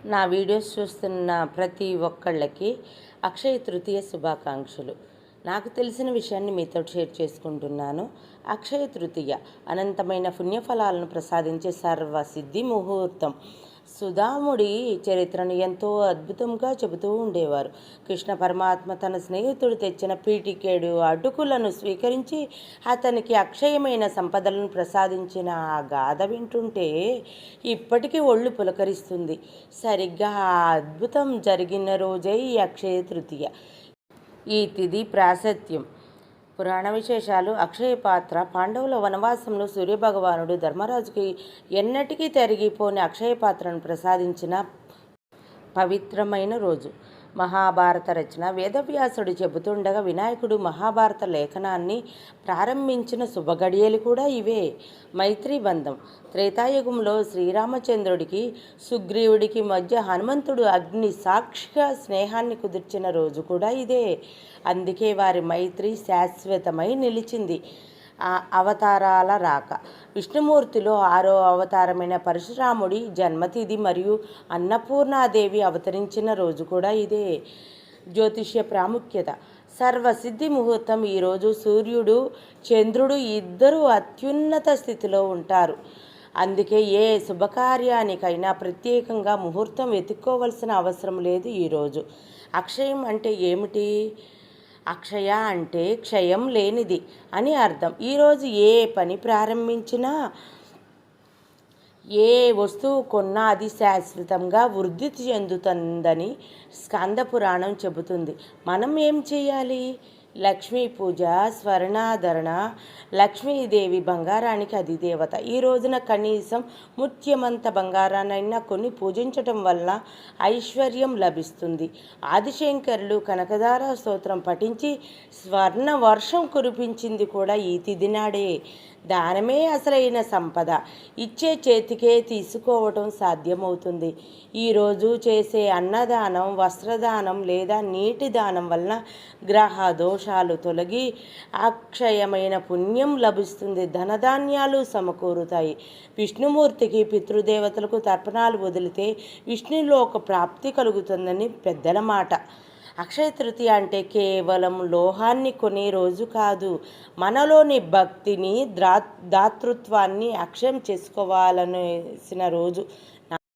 నా వీడియోస్ చూస్తున్న ప్రతి ఒక్కళ్ళకి అక్షయ తృతీయ శుభాకాంక్షలు. నాకు తెలిసిన విషయాన్ని మీతో షేర్ చేసుకుంటున్నాను. అక్షయ తృతీయ అనంతమైన పుణ్యఫలాలను ప్రసాదించే సర్వసిద్ధి ముహూర్తం. సుధాముడి చరిత్రను ఎంతో అద్భుతంగా చెబుతూ ఉండేవారు. కృష్ణ పరమాత్మ తన స్నేహితుడు తెచ్చిన పీటికేడు అటుకులను స్వీకరించి అతనికి అక్షయమైన సంపదలను ప్రసాదించిన ఆ గాథ వింటుంటే ఇప్పటికీ ఒళ్ళు పులకరిస్తుంది. సరిగ్గా ఆ అద్భుతం జరిగిన రోజే ఈ అక్షయ తృతీయ. ఈ తిథి ప్రాశస్త్యం. పురాణ విశేషాలు. అక్షయ పాత్ర. పాండవుల వనవాసంలో సూర్యభగవానుడు ధర్మరాజుకి ఎన్నటికీ తరిగిపోని అక్షయ పాత్రను ప్రసాదించిన పవిత్రమైన రోజు. మహాభారత రచన. వేదవ్యాసుడు చెబుతుండగా వినాయకుడు మహాభారత లేఖనాన్ని ప్రారంభించిన శుభగడియలు కూడా ఇవే. మైత్రీ బంధం. త్రేతాయుగంలో శ్రీరామచంద్రుడికి సుగ్రీవుడికి మధ్య హనుమంతుడు అగ్ని సాక్షిగా స్నేహాన్ని కుదిర్చిన రోజు కూడా ఇదే. అందుకే వారి మైత్రి శాశ్వతమై నిలిచింది. అవతారాల రాక. విష్ణుమూర్తిలో 6వ అవతారమైన పరశురాముడి జన్మతిథి మరియు అన్నపూర్ణాదేవి అవతరించిన రోజు కూడా ఇదే. జ్యోతిష్య ప్రాముఖ్యత. సర్వసిద్ధి ముహూర్తం. ఈరోజు సూర్యుడు చంద్రుడు ఇద్దరూ అత్యున్నత స్థితిలో ఉంటారు. అందుకే ఏ శుభకార్యానికైనా ప్రత్యేకంగా ముహూర్తం వెతుక్కోవలసిన అవసరం లేదు ఈరోజు. అక్షయం అంటే ఏమిటి? అక్షయ అంటే క్షయం లేనిది అని అర్థం. ఈరోజు ఏ పని ప్రారంభించినా, ఏ వస్తువు కొన్నా అది శాశ్వతంగా వృద్ధి చెందుతుందని స్కంద పురాణం చెబుతుంది. మనం ఏం చేయాలి? లక్ష్మీ పూజ, స్వర్ణాధరణ. లక్ష్మీదేవి బంగారానికి అధిదేవత. ఈ రోజున కనీసం ముత్యమంత బంగారాన్నైనా కొని పూజించటం వల్ల ఐశ్వర్యం లభిస్తుంది. ఆదిశంకరులు కనకదార స్తోత్రం పఠించి స్వర్ణ వర్షం కురిపించింది కూడా ఈ తిథి నాడే. దానమే అసలైన సంపద. ఇచ్చే చేతికే తీసుకోవటం సాధ్యమవుతుంది. ఈరోజు చేసే అన్నదానం, వస్త్రదానం లేదా నీటి దానం వలన గ్రహ దోషాలు తొలగి అక్షయమైన పుణ్యం లభిస్తుంది. ధనధాన్యాలు సమకూరుతాయి. విష్ణుమూర్తికి, పితృదేవతలకు తర్పణాలు వదిలితే విష్ణులోక ప్రాప్తి కలుగుతుందని పెద్దల మాట. అక్షయ తృతీయ అంటే కేవలం లోహాన్ని కొనే రోజు కాదు. మనలోని భక్తిని, దాతృత్వాన్ని అక్షయం చేసుకోవాలనేసిన రోజు.